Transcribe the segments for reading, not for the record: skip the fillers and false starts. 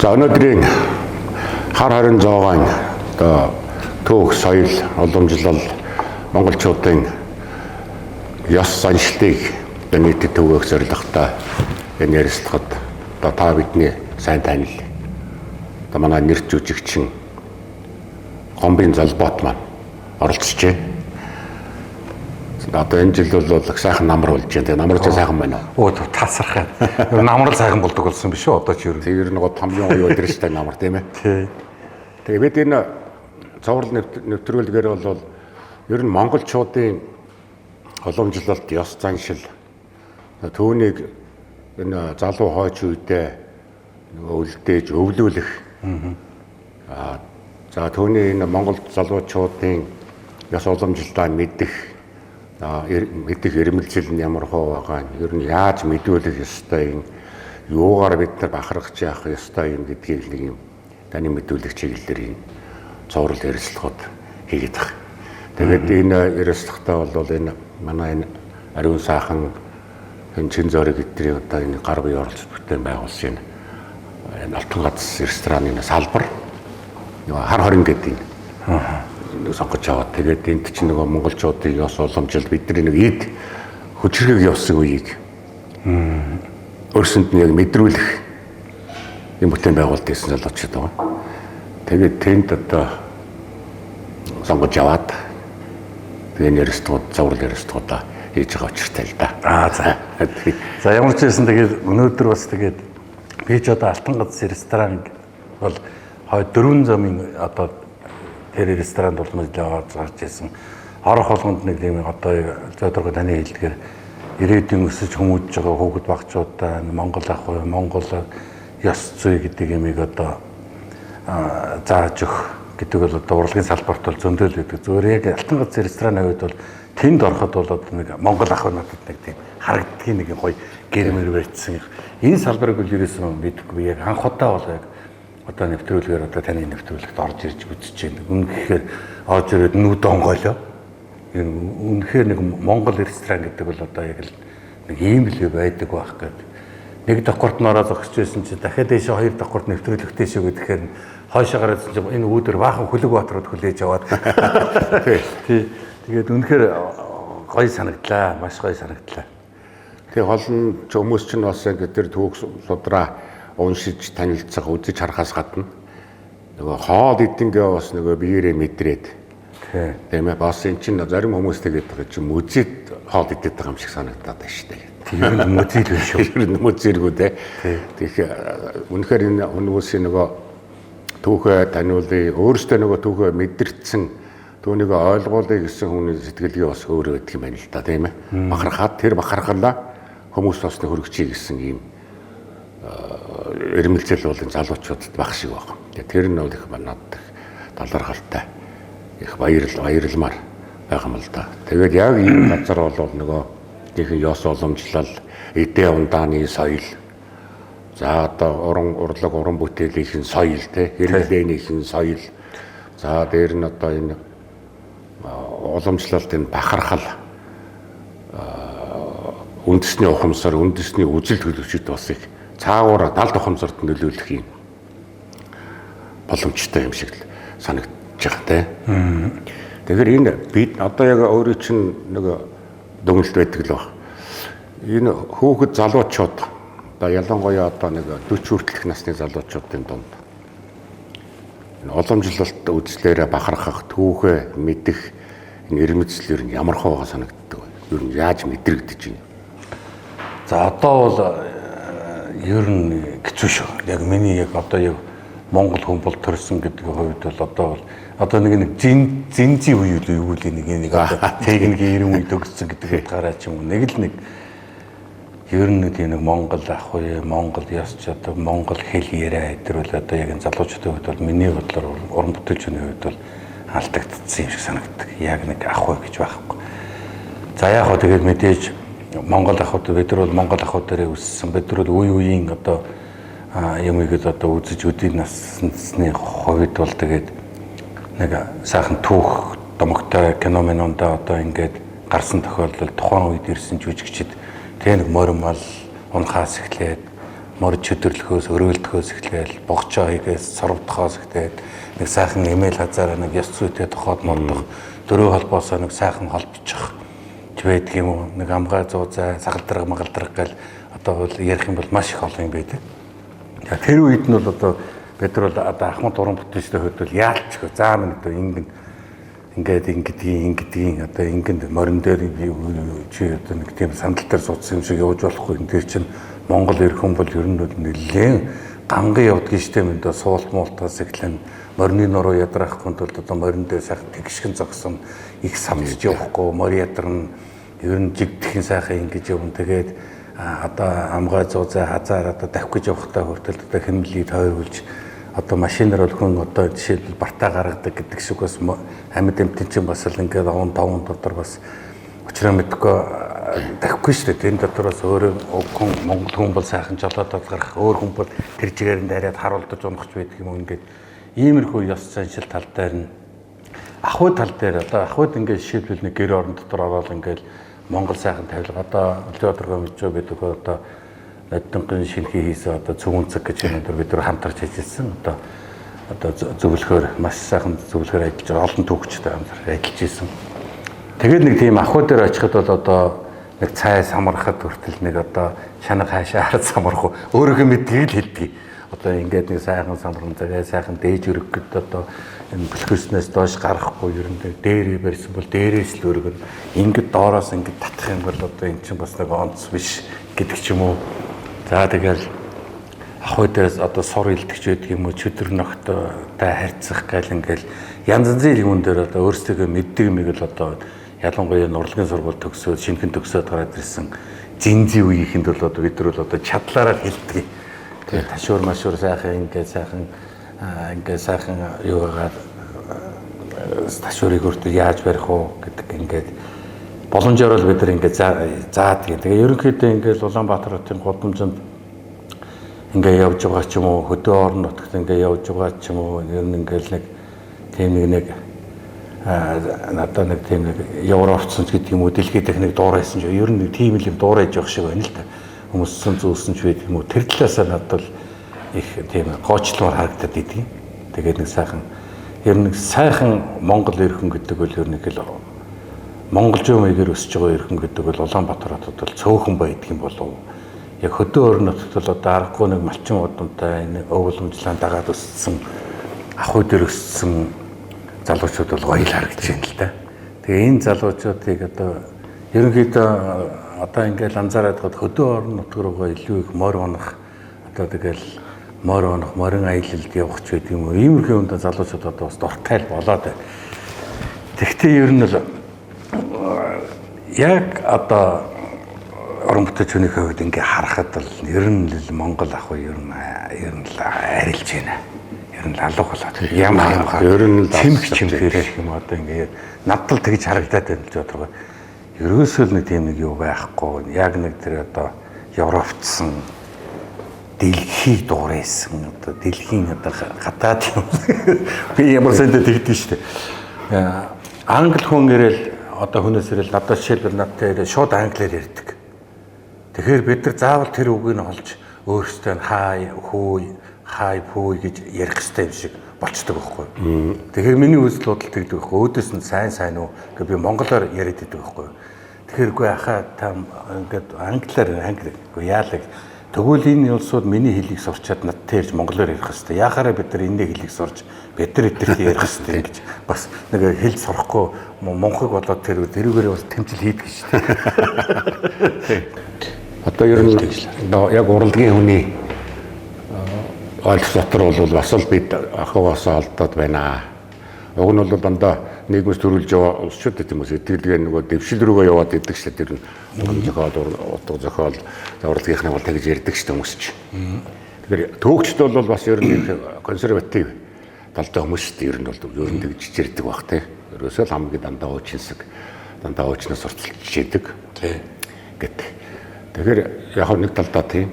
За өнөөдрийн хар хорин зоогаан одоо түүх соёл уламжлал монголчуудын ёс заншлыг нийтэд төвөөх зорилготой энэ ярилцлагад одоо та бидний сайн танил одоо манай нэр жүжигчин Гомбын Залбоот маань оролцож байна. Одоо энэ жил бол сайхан намар болж байна. Намар ч сайхан байна уу? Оо тасархаа. Намар сайхан болдог болсон биш үү? Одоо ч юу. Тэр нэг хамгийн гоё өдрөстэй намар тийм ээ. Тий. Тэгээ бид энэ цоврал нэвтрүүлгээр бол ер нь монголчуудын уламжлалт, ёс заншил түүнийг энэ залуу хойч үедээ үлдээж өвлүүлэх. За түүний энэ монгол залуучуудын ёс уламжлалаа мэдэх ирмэлзэл нь ямар хөө байгаа нь ер нь яаж мэдүүлэх ёстой юм, юугаар бид нар бахархаж явах ёстой юм гэдгийг нэг юм таны мэдүүлэх чиглэлээр энэ цоврал ярилцлагууд хийгээд байгаа. Тэгээд энэ ярилцлагатай бол энэ манай энэ ариун сайхан энэ чин зориг гэдгийг одоо энэ гар бие оролцож бүтээн байгуулсан энэ Алтан гац рестораны салбар хар хорин гэдэг нэг сонгож аваад тэгээд энд чинь нөгөө монголчуудын ёс уламжлал бидний нэг эд хүчрхэг явсан үеийг өөрсөнд нь яг мэдрүүлэх юм бүтээн байгуулалт гэсэн залуучууд байгаа. Тэгээд тэнд одоо сонгож аваад тэгээд ярилцлагууд цоврал ярилцлагуудаа хийж байгаа учиртай л да. За. За ямар ч байсан тэгээд өнөөдөр бас тэгээд би ч одоо Алтан гац ресторан бол 4 замын одоо тэр ресторанд бол гарч ирсэн. Орох болгонд нэг юм одоо зөөлрөгөө таны хэлдгээр ирээдүйн өсөж хүмүүжж байгаа хүүхэд багчуудаа Монгол ах уу, Монгол ёс зүй гэдэг юмыг одоо зааж өгөх гэдэг бол одоо урлагийн салбарт бол зөндөл гэдэг. Зүгээр яг Алтан гац рестораны хувьд бол тэнд ороход бол одоо нэг Монгол ах надад нэг тийм харагддгийн нэг гоё гэрмэр барьсан. Энэ салбарыг бол ерөөсөн мэдэхгүй яг анх удаа бол яг одоо нэвтрүүлгээр одоо таны нэвтрүүлэгт орж ирж үзэж байна. Үнэхээр орж ирээд нүд онгойлоо. Үнэхээр нэг Монгол ресторан гэдэг бол одоо яг л нэг ийм л байдаг байх гэдэг. Нэг давхарт нороо зогсож байсан чи дахиад дэше хоёр давхарт нэвтрүүлэгтэй шүү гэхээр хойшоо гараадсан чи энэ үүдэр баахан Хүлэгбаатарууд хүлээж аваад. Тий. Тэгээд үнэхээр гоё санагдлаа. Маш гоё санагдлаа. Тэгээ холн хүмүүс чинь бас яг тэр түүх судраа уншиж танилцах үзэж харахаас гадна нөгөө хоол эдингээ бас нөгөө биеэрээ мэдрээд тийм ээ бас эн чинь зарим хүмүүс тэгээд байгаа чинь мүзэд хоол идэт байгаа юм шиг санагдаад байна шүү дээ. Тэр нь мүзэл биш шүү. Тэр нь мүзэргүү дээ. Тэгэхээр үнэхээр энэ хүмүүсийн нөгөө түүхээ таниулъя, өөрөөсөө нөгөө түүхээ мэдэрсэн түүнийг ойлгуулъя гэсэн хүний сэтгэлгээ бас өөр байдаг юм байна л да тийм ээ. Бахархаад тэр бахархалаа хүмүүс бас хөргөчий гэсэн юм ирмэлзэл бол залуучуудад баг шиг байна. Тэр нь бол их манад талархалтай их баярламар байгаа юм л да. Тэгээд яг энэ газар бол нөгөө ихэнх ёс уламжлал, эдээ ундааны соёл, за одоо урлаг уран бүтээлийн соёл те, хэрэглээнийхэн соёл, за дээр нь одоо энэ уламжлалтын бахархал, үндэсний ухамсар, үндэсний үжил төлөвчд бас их цаагаараа далд ухамсарт нөлөөлөх юм боломжтой юм шиг л санагдаж байгаа те. Тэгэхээр энэ бид одоо яг өөрөө чинь нэг дүгнэлт байдаг л баг. Энэ хүүхэд залуучууд одоо ялангуяа одоо нэг 40 хүртэлх насны залуучуудын дунд энэ уламжлалт үзлээрээ бахархах, түүхээ мэдэх энэ ирмэлзлэр нь ямар хөө санагддаг вэ? Ер нь яаж мэдрэгдэж байна? За одоо бол ер нь хэцүү шүү. Яг миний яг одоо яг Монгол хүн бол төрсөн гэдэг хувьд бол одоо нэг зинзи үе юу л нэг одоо техникийн 90 үед өгсөн гэдэг утгаараа ч юм уу нэг л нэг ер нь нэг Монгол ах уу, Монгол ёс чадвар, Монгол хэл яриа гэдэг бол одоо яг залуучуудын хувьд бол миний бодлоор уран бүтээлчний хувьд бол алдагдсан юм шиг санагддаг. Яг нэг ах уу гэж байхгүй. За яг хөө тэгээд мэдээж Монгол ахуд бид нар бол Монгол ахуд дээр өссөн. Бид нар бол үе үеийн одоо юмыг одоо үзэж үдийн насны хувьд бол тэгээд нэг сайхан түүх домогтой киноменондоо одоо ингээд гарсан тохиолдол тухайн үед ирсэн жүжигчид тэг нэг морин мал унахаас эхлээд морд чөдөрлөхөөс, өрөөлдөхөөс эхлээл, богцоо хийгээс, сорвдохоос эхлээд нэг сайхан эмэйл хазаараа нэг ёс зүйтэй тохиод мордох, дөрөв холбоосоо нэг сайхан холбочих байдаг юм уу? Нэг амгай зуузай, сагалдраг, магалдраг гэл одоо бол ярих юм бол маш их олон юм байдаг. Тэр үед нь бол одоо бид нар бол одоо Ахмад уран бүтээлчтэй хөдөл яалчгүй заа минь одоо ингээд ингэдгийн одоо ингэнд морин дээр чи одоо нэг тийм сандал дээр суудсан юм шиг явж болохгүй. Энэ дээр чинь Монгол ирэх хүн бол ер нь нэлээд ганган явдгийн штэ мэндээ суулт муултаас эхлэн морины нуруу ядрахын тулд одоо морин дээр сайхан тэгшгэн зогсон их самсж явахгүй морь ядарна ер нь жигдэхин сайхан ингэж явна. Тэгээд одоо амгай зуузай хазаар одоо давх гэж явахтаа хүртэл одоо хэмнэлийг тойруулж одоо машинаар бол хүн одоо жишээлбэл бартаа гаргадаг гэдэг шиг бас амьд эмтэн чинь бас л ингээд он таван дотор бас учраа мэдгүй давхгүй шүү дээ. Энэ дотор бас өөрөө хүн монгол хүн бол сайхан жолоодод гарах өөр хүн бол тэр чигээрэн дайраад харуулдаж унахч байдаг юм ингээд иймэрхүү ёс заншил тал дээр нь ахуй тал дээр одоо ахуйд ингээд жишээлбэл нэг гэр орон дотор ороод ингээд монгол сайхан тавилга одоо Леодорго мэдж байдаг одоо Ноддонгийн шинхий хийсэн одоо цүгэн цаг гэж юм бид нар хамтарч ажилласан одоо зөвлөхөр маш сайхан зөвлөхөр ажиллаж олон түүхчтэй хамтарч ажиллаж исэн. Тэгээд нэг тийм ахуй дээр очиход бол одоо нэг цай самархад хүртэл нэг одоо шанаг хаашаа хараад самарх өөрөөгөө мэдгийг л хэлдэг. Одоо ингээд нэг сайхан самархан цагаа сайхан дээж өргөхөд одоо энэ бэлхүүснээс доош гарахгүй ер нь дээрээ барьсан бол дээрээс л өргөн ингээд доороос ингээд татах юм бол одоо эн чинь бас нэг онц биш гэдэг ч юм уу. За тэгэл ахуй дээрээс одоо сур илтгэж байдаг юм уу чөдөр ногтой харьцах гал ингээл янз янзын юм дээр одоо өөрсдөө мэддэг юм л одоо ялангуяа урлагийн сургууль төгсөөд шинхэн төгсөөд гараад ирсэн зинзи үеийнхэнд бол одоо бид нар бол одоо чадлаараа хэлдэг. Тэгээ ташуур машуур сайхан ингээд сайхан юугаар ташуурыг өөртөө яаж барих уу гэдэг ингээд боломжоор л бид нар ингээд заадаг. Тэгээ ерөнхийдөө ингээд Улаанбаатар хотын гудамжинд ингээд явж байгаа ч юм уу хөдөө орон нутагт ингээд явж байгаа ч юм уу ер нь ингээд нэг тийм нэг надад нэг тийм нэг Европцсон гэдэг юм уу дэлхийд их нэг дуурайсан ч ер нь нэг тийм л юм дуурайж явах шиг байна л да. Хүмүүссэн зүүсэн ч байдаг юм уу тэр талаасаа надад их тийм гоочлоор харагдаад идэв. Тэгээд нэг сайхан ер нь сайхан Монгол эрхэн гэдэг бол ер нь л монголжоо маягаар өсөж байгаа эрхэн гэдэг бол Улаанбаатар хотод бол цөөхөн байдаг юм болов. Яг хөдөө орон нутагт бол одоо аргагүй нэг малчин удамтай энэ өвөлмжлан дагаад өссөн ахуй дээр өссөн залуучууд бол гоё л харагдаж байна л да. Тэгээ энэ залуучуудыг одоо ерөнхийдөө одоо ингээл анзаараад гад хөдөө орон нутг руугаа илүү их морь унах одоо тэгэл морь унах морин аялалд явах ч гэдэг юм уу. Иймэрхүү юмд залуучууд одоо бас дуртай л болоод байна. Тэгвэл ер нь л яг одоо орон бүтээлчний хувьд ингээ харахад бол ер нь л Монгол ахуй ер нь л арилж байна. Ер нь алга болоод ямар ер нь л тэмх чимхэрэх юм одоо ингээ надад л тэгж харагдаад байна л жоо. Ерөөсөө л нэг тийм нэг юу байхгүй. Яг нэг тэр одоо Европцсан дэлхий дуурайсан одоо дэлхийн одоо гадаад юм. Би ямар сайдаа тэгдэж штэ. Англи хүн ирэл одоо хүнээс ирэл надад жишээлбэл надтай ирэл шууд англиар ярьдаг. Тэгэхээр бид нар заавал тэр үгийг нь олж өөрсдөө хай хөөй гэж ярих хэрэгтэй юм шиг болчдөг байхгүй. Тэгэхээр миний үзэл бодол тэгдэг байхгүй. Өөдөөс нь сайн уу гэж би монголоор яриад идэг байхгүй. Тэгэхээр үгүй ахаа та ингээд англиар яалаг тэгвэл энэ улсууд миний хэлийг сурчаад надтай ирж монголоор ярих хэрэгтэй. Яахаараа бид нар энэ хэлийг сурч бид нар эдгэрт ярих хэрэгтэй гэж бас нэг хэл сурахгүй монхог болоод тэрүүгээр бас тэмцэл хийдэг шүү дээ. Одоо ер нь яг урлагийн хүний ойлголт дотор бол бас л бид ахуйгаас холдоод байна. Уг нь бол дандаа нийгэмс төрүүлж яваа улсчууд гэдэг юм уу сэтгэлгээ нөгөө дэвшил рүүгээ яваад идэг шүү дээ. Тэр нь зохиол утга зохиол урлагийнхны бол тэгж ярьдаг шүү дээ хүмүүс чинь. Тэгэхээр төөгчд бол бас ер нь консерватив талтай хүмүүс шүү дээ. Ер нь бол ер нь тэгж ярьдаг баг те. Ерөөсөө л хамгийн дандаа уучинсаг дандаа уучнаас сурталчилж яадаг. Тий. Гэт. Тэгэхээр яг нэг талдаа тийм.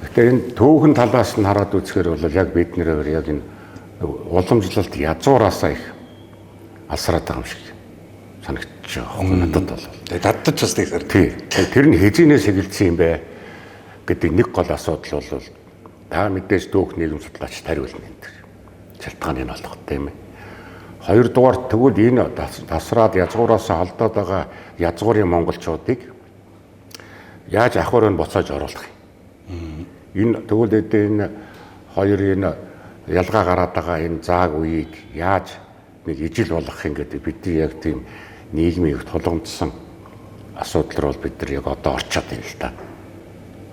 Тэгэхээр энэ түүхэн талаас нь хараад үзэхээр бол яг бид нэр яг энэ уламжлалт язуураасаа их алсараад байгаа юм шиг санагдаж байгаа юм надад бол. Надад ч бас тийм. Тэр нь хэзийнээс эхэлсэн юм бэ? гэдэг нэг гол асуудал бол та мэдээж дүүх нийгэм судлаач тариулна гэдэг. Шалтгааны нь олох тийм ээ. Хоёрдугаар тэгвэл энэ тасраад язгуураасаа холдоод байгаа язгуурын монголчуудыг яаж ахуурыг буцааж оруулах юм? Энэ тэгвэл энэ хоёрын ялгаа гараад байгаа энэ зааг үеийг яаж нэг ижил болгох юм гэдэг бидний яг тийм нийгмийг тулгамдсан асуудал руу бид нар яг одоо орчод байна л да.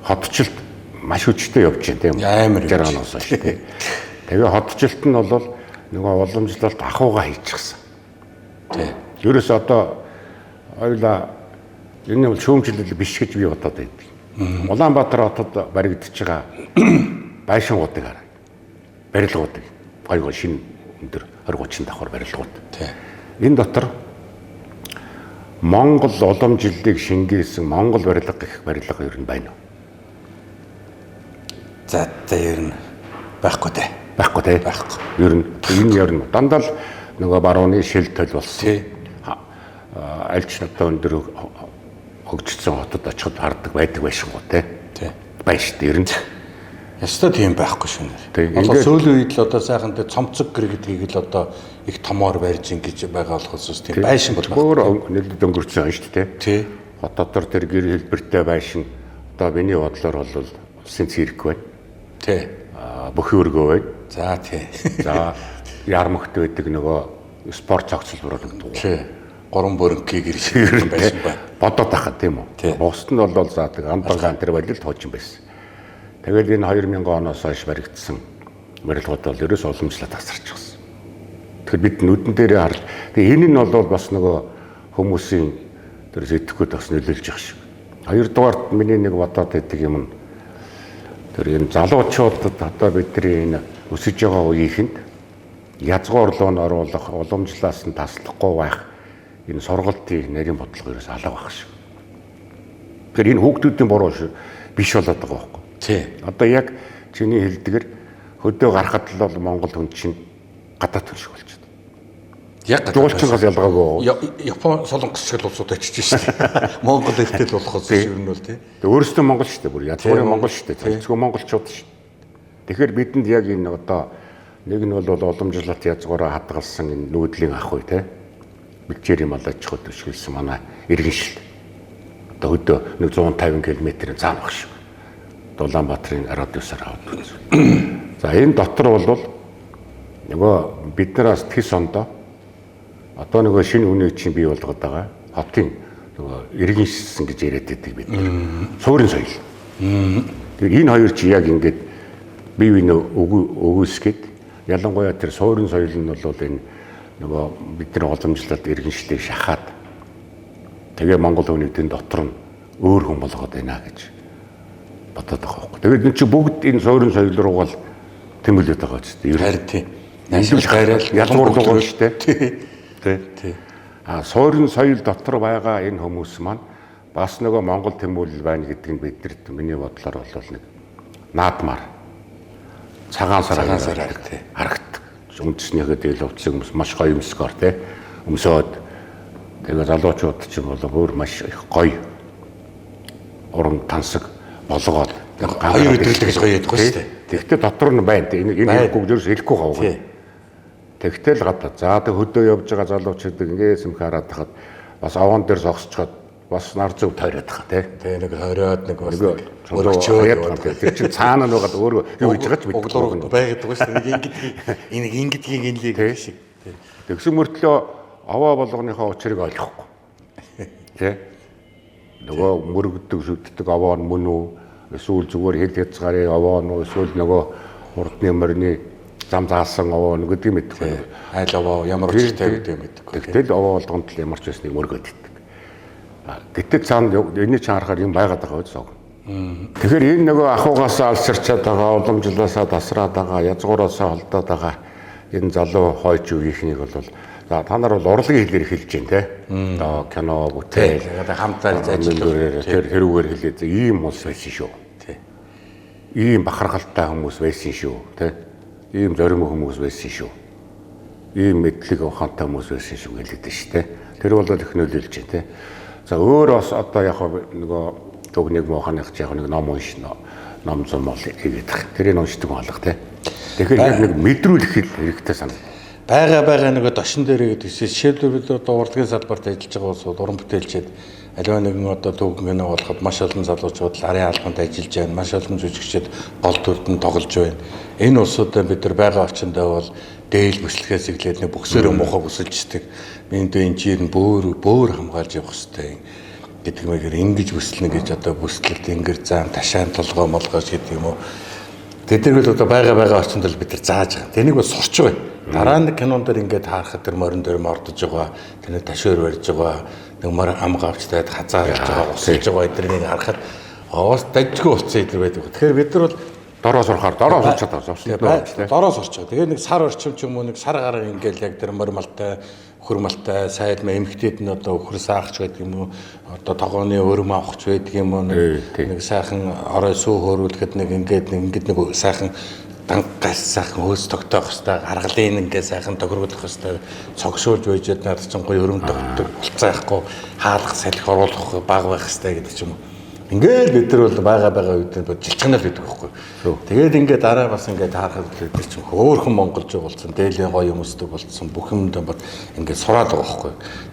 Хотчлт маш хүчтэй явж байна тийм амар 60 оноос хойш тийм. Тэгээ хотчлт нь бол нөгөө уламжлалт ахуугаа хийчихсэн. Тийм. Ерөөс одоо ойлаа энэ бол шүүмжлэл биш гэж би бодоод байдаг. Улаанбаатар хотод баригдаж байгаа байшингуудыг хараа. Барилгуудыг гой шинэ өндөр 20-30 давхар барилгууд. Тийм. Энэ дотор Монгол уламжлалыг шингээсэн Монгол барилга гэх барилга ер нь байна уу? За ер нь байхгүй те. Байхгүй те. Байхгүй. Ер нь энэ ер нь дандаа л нөгөө барууны шилтэл болсон. Тий. Альч надад өндөр хөгжсөн хотод очиход хардаг байдаг байшингууд те. Тий. Байна шүү дээ ер нь. Ястаа тийм байхгүй шүү Тийм, нэр. Одоо ингээд- сүүлийн үед л одоо сайхан тэ цомцог гэр гэдгийг л одоо их томоор барьж ингэж байгаа болохоос тийм байшин бол байна. Өөр нэлээд өнгөрсөн юм шүү дээ. Тий. Хот дотор тэр гэр хэлбэртэй байшин одоо миний бодлоор бол улсын цирк байна. Тий. Бүхий өргөө байна. За тий. За ярмагт байдаг нөгөө спорт цогцлбор болдог. Тий. Гурван бөрөнгийн гэр шиг байсан байна. Бодоод тахад тийм Тий. үү? Бусд нь бол заадаг амбаргаан тэр балил тоочин байсан. Тэгэл энэ 2000 оноос хойш баригдсан барилгууд бол ерөөс уламжлалт тасарчихсан. Тэгэхээр бид нүдэн дээрээ харж тэгээ энэ нь бол бас нөгөө хүмүүсийн тэр сэтгэхүйд бас нөлөөлж байгаа шиг. Хоёрдугаарт миний нэг бодоод байдаг юм нь тэр энэ залуучуудад одоо бидний энэ өсөж байгаа үеийнхэнд язгуур руу н оруулах уламжлалаас нь таслахгүй байх энэ сургалтын нарийн бодлого ерөөс алга байх шиг. Тэгэхээр энэ хүүхдүүдийн буруу биш болоод байгаа байхгүй. Тий. Одоо яг чиний хэлдгэр хөдөө гарахад л бол Монгол хүн чинь гадаад хүн шиг болчиход. Яг Жуулчингаас ялгаагүй. Япон солонгос шиг л улсууд очиж шээ. Монгол хэлтэй л болохоос ер нь бол тий. Тэгээ өөрөөсөө Монгол шүү дээ бүр язгуурын Монгол шүү дээ. Зөвхөн монголчууд шүү. Тэгэхээр бидэнд яг энэ одоо нэг нь бол уламжлалт язгуураа хадгалсан энэ нүүдлийн ах уу те. Бэлчээр юм алаач хот өшгөлсөн манай иргэн шил. Одоо хөдөө нэг 150 км-ийн цаан баг шүү. Улаанбаатарын радиусаар аваад үзв. За энэ дотор бол нөгөө биднээс тэс ондоо одоо нөгөө шинэ үнийг чинь бий болгоод байгаа хотын нөгөө иргэн шилсэн гэж яриад байдаг бид. Суурин соёл. Тэгэхээр энэ хоёр чи яг ингээд бие биенээ өгөөсгээд ялангуяа тэр суурин соёл нь бол энэ нөгөө бидний уламжлалт иргэншлийг шахаад тэгээ Монгол хүнийдэн дотор нь өөр хүн болгоод байна гэж бодоод байгаа байхгүй. Тэгээд энэ чи бүгд энэ суурин соёл руу бол тэмүүлээд байгаа ч тийм. Харин тий. Нашил гайрал ялгуур байгаа шүү дээ. Тий. Тий. Суурин соёл дотор байгаа энэ хүмүүс маань бас нөгөө Монгол тэмүүлэл байна гэдгийг биднэрт миний бодлоор бол нэг наадмаар цагаан сар харагддаг. Үндэснийхээ дээл утсыг маш гоё өмсгөр тий. Өмсөөд тэгээ залуучууд ч юм бол өөр маш их гоё уран тансаг болгоод хоёр өдрөлт гэж гоё яддаг шүү дээ. Тэгвэл дотор нь байна. Энэ хэрэггүй ерөөс хэлэхгүй гавга. Тэгтэл гадаа. За тэг хөдөө явж байгаа залуучууд ингээс юм хараад тахад бас аван дээр зогсчоод бас нар зөв тойроод тахаа тий. Тэгээ нэг хориод нэг бас өргөчөөд тэр чинь цаана нь байгаа өөрөө юу гэж байгаа ч мэдгүй байгаад байгаа шүү дээ. Нэг ингэдэг ингэдгийг инлээ гэх шиг. Тэгсэн мөртлөө аваа болгоныхоо учрыг ойлгохгүй. Тий. Нөгөө мөрөгдөг шүтдэг аваа нь мөн үү? Эсвэл зүгээр хэл хязгаарын аваа нь эсвэл нөгөө хурдны морины зам заасан аваа нь гэдэг мэдгүй. Айл аваа ямар учиртай гэдэг мэдгүй. Тэгтэл аваа болгонд л ямар ч байсныг мөргөд иддэг. Гэтэл цаана энэ чинь харахаар юм байгаад байгаа үз. Тэгэхээр энэ нөгөө ахуйгаасаа алсарчаад байгаа, уламжлалаасаа тасраад байгаа, язгуураасаа холдоод байгаа энэ залуу хойч үеийнхнийг бол за та нар бол урлагийн хэлээр хэлж байна те. Одоо кино бүтээл хамтаар ажиллаж тэр хэрүүгээр хэлээд ийм хүмүүс байсан шүү. Тий. Ийм бахархалтай хүмүүс байсан шүү те. Ийм зорим хүмүүс байсан шүү. Ийм мэдлэг ухаантай хүмүүс байсан шүү гэлээд шүү те. Тэр бол их нөлөөлж байна те. За өөр бас одоо яг нөгөө Төгнийг мооханых яг нэг ном унш ном зам бол хийгээд тах. Тэрийг уншдаг алга тий. Тэгэхээр яг нэг мэдрүүлэх хэрэгтэй санагдав. Бага нэг дошин дээр гэдэг жишээлбэл одоо урлагийн салбарт ажиллаж байгаа улсууд уран бүтээлчид аливаа нэгэн одоо төгөн кино болоход маш олон залуучууд арын албанд ажиллаж байна. Маш олон жүжигчид гол дүрдэн тоглож байна. Энэ улсуудаа бид нар байгаа орчиндөө бол дээл бүслэхээс эхлээд нэг бүксээр муухай бүсэлждэг. Энд энэ чинь бөөр хамгаалж явах хэрэгтэй гэдэг мэгээр ингэж бүслэнэ гэж одоо бүслэлт ингэр заан ташаан толгой молгоос гэдэг юм уу. Тэдгээр бол одоо байгаа орчинд л бид нар зааж байгаа. Тэнийг бол сурч байгаа. Дараа нь кинон дээр ингээд харахад тэр морин дээр мордож байгаа. Тэний ташуур барьж байгаа. Нэг мөр амгаа авчтаад хазаа барьж байгаа. Усалж байгаа эднийг харахад оос дажгүй болцсон эдэр байдаг. Тэгэхээр бид нар бол Дороо сурахаар дороо сурчаад байгаа. Дороо сурчаа. Тэгээ нэг сар орчим ч юм уу нэг сар гараа ингээл яг тэр мормалтай, хөрмалтай, сайд эмхтэд нь одоо өхөр саагч байдаг юм уу? Одоо тогооны өрөм авахч байдаг юм уу? Нэг сайхан орой сүү хөөрүүлэхэд нэг ингээд нэг сайхан дангаас сайхан хөөс тогтоох хэвээр аргалын ингээд сайхан тохируулах хэвээр цогшуулж байжээд надад ч гоё өрөм тогтдог болцаахгүй хаалх салхи оруулах баг байх хэвээр гэдэг ч юм уу. Ингээд бид нар бол байгаа үед жилчгнал гэдэг байхгүй. Тэгээд ингээд дараа бас ингээд харахад бид чинь хөөхөн монголч болсон, дээлээ гоё хүмүүстэй болсон, бүх юмд бод ингээд сураад байгаа байхгүй.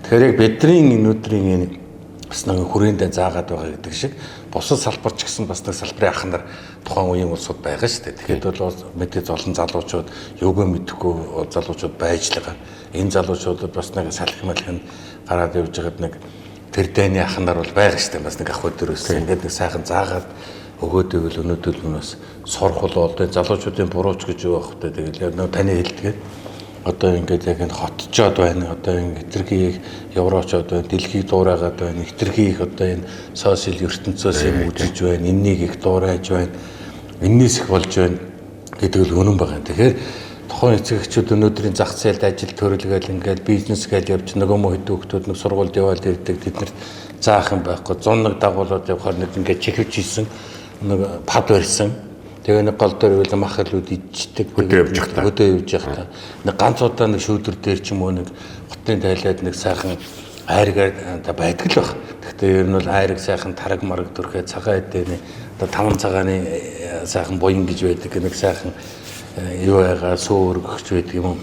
Тэгэхээр яг бидний өнөөдрийн бас нэг хүрээндээ заагаад байгаа гэдэг шиг бусад салбарч гэсэн бас нэг салбарын ах нар тухайн үеийн улсууд байгаа шүү дээ. Тэгэхэд бол мэдээж олон залуучууд юуг мэдэхгүй залуучууд байж л байгаа. Энэ залуучуудад бас нэг салхи малхин гараад явж байгаад нэг тэр дэний ах нар бол байгаа шүү дээ. Бас нэг ах өдрөөс ингээд нэг сайхан заагаад өгөөдөө бол өнөөдөр нь бас сурах бол залуучуудын бурууч гэж юу байх вэ? Тэгэл яг таны хэлдгээд одоо ингээд яг энэ хотчоод байна. Одоо энэ хэтэрхий евроочод байна. Дэлхийг дуурайгаад байна. Хэтэрхий их одоо энэ сошиал ертөнцөөс юм үзэж байна. Эннийг их дуурайж байна. Эннээс их болж байна гэдэг л үнэн байгаа. Тэгэхээр тухайн эцэгчүүд өнөөдрийн зах зээлд ажил төрөлгээл ингээд бизнес гээл явж нөгөө мө хэд хүүхдүүд нэг сургуульд яваад ирдэг. Тэднэрт заах юм байхгүй. 101 дагуулууд явахаар нэг ингээд чихвч хийсэн. Нэг пад барьсан. Тэгээ нэг гол дээр үл мах хэлүүд ичдэг. Хөдөө явж явах та. Нэг ганц удаа нэг шүүдэр дээр ч юм уу нэг хотын тайлаад нэг сайхан айргаар байдаг л баг. Гэхдээ ер нь бол айраг сайхан тараг мараг дүрхээ цагаан эдээ одоо 5 цагааны сайхан буян гэж байдаг. Нэг сайхан юу яага суу өргөгч байдаг юм уу.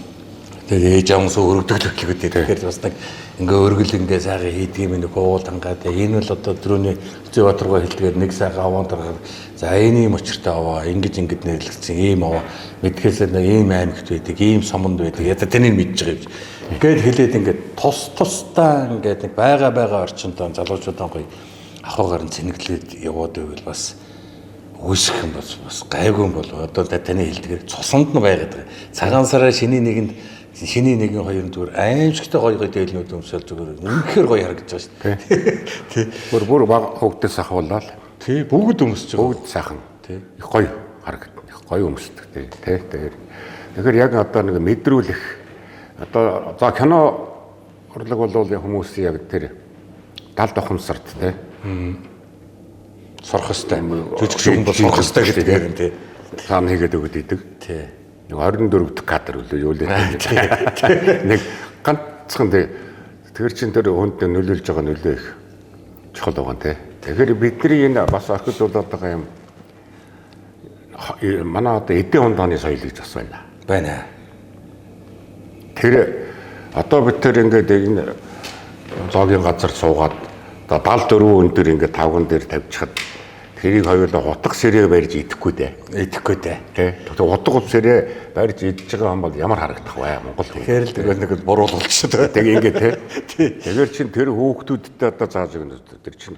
Тэгээ ээж аав суу өргөдөг л гэдэг. Тэгэхээр бас нэг ингээ өргөл ингээ сайхан хийдэг юм нэг уул хангаад. Энэ бол одоо дөрөвний Зэваторгоо хэлдгээр нэг сайхан аваад гаргаад за энэ юм очиртай аваа ингэж нэрлэгдсэн ийм аваа мэдхээсээ нэг ийм аймагт байдаг, ийм сомонд байдаг. Ядаа тэнийг мэдж байгаа юм. Ингээд хэлээд ингээд тусдаа ингээд нэг байгаа орчинд залуучуудаа гоё ахуйгаар нь цэнэглээд яваад байвал бас үсэх юм бас гайгүй юм бол одоо таны хэлдгээр цусанд нь байгаад байгаа. Цагаан сараа шиний нэгэн хоёр зүгээр аимшигтай гоё дээлнүүд өмсөөл зүгээр үнэхээр гоё харагдаж байгаа шүү дээ. Тий. Бүр баг хөвгтөөс ахуулаад тий бүгд өмсөж байгаа. Бүгд сайхан. Тий. Их гоё харагдана. Их гоё өмсдөг тий. Тэгэхээр яг одоо нэг мэдрүүлэх одоо за кино урлаг бол хүмүүс яг тэр далд ухамсарт тий. Сурах хэвээр жүжигч хүн бол сурах хэвээр гэдэг юм тий. Цаана хийгээд өгöd идэг. Тий. Нэг 24 дэх кадр үлээ юу лээ. Нэг ганцхан тэр чин тэр хүнд нөлөөлж байгаа нөлөө их чухал байгаа тий. Тэгэхээр бидний энэ бас орхидуулаад байгаа юм манай одоо эдийн ондааны соёл гэж бас байна. Тэр одоо бид тэр ингээд энэ зоогийн газар суугаад одоо бал дөрвөн өндөр ингээд тавган дээр тавьчихад тэрийг хоёулаа утга сэрээ барьж идэхгүй дээ. Тий. Тэгэхээр утга сэрээ барьж идэж байгаа юм бол ямар харагдах вэ Монгол? Тэгэхээр л нэг буруулах шүү дээ. Тэгээ ингээд тий. Тэгэхээр чин тэр хүүхдүүдтэй одоо зааж өгнө. Тэр чин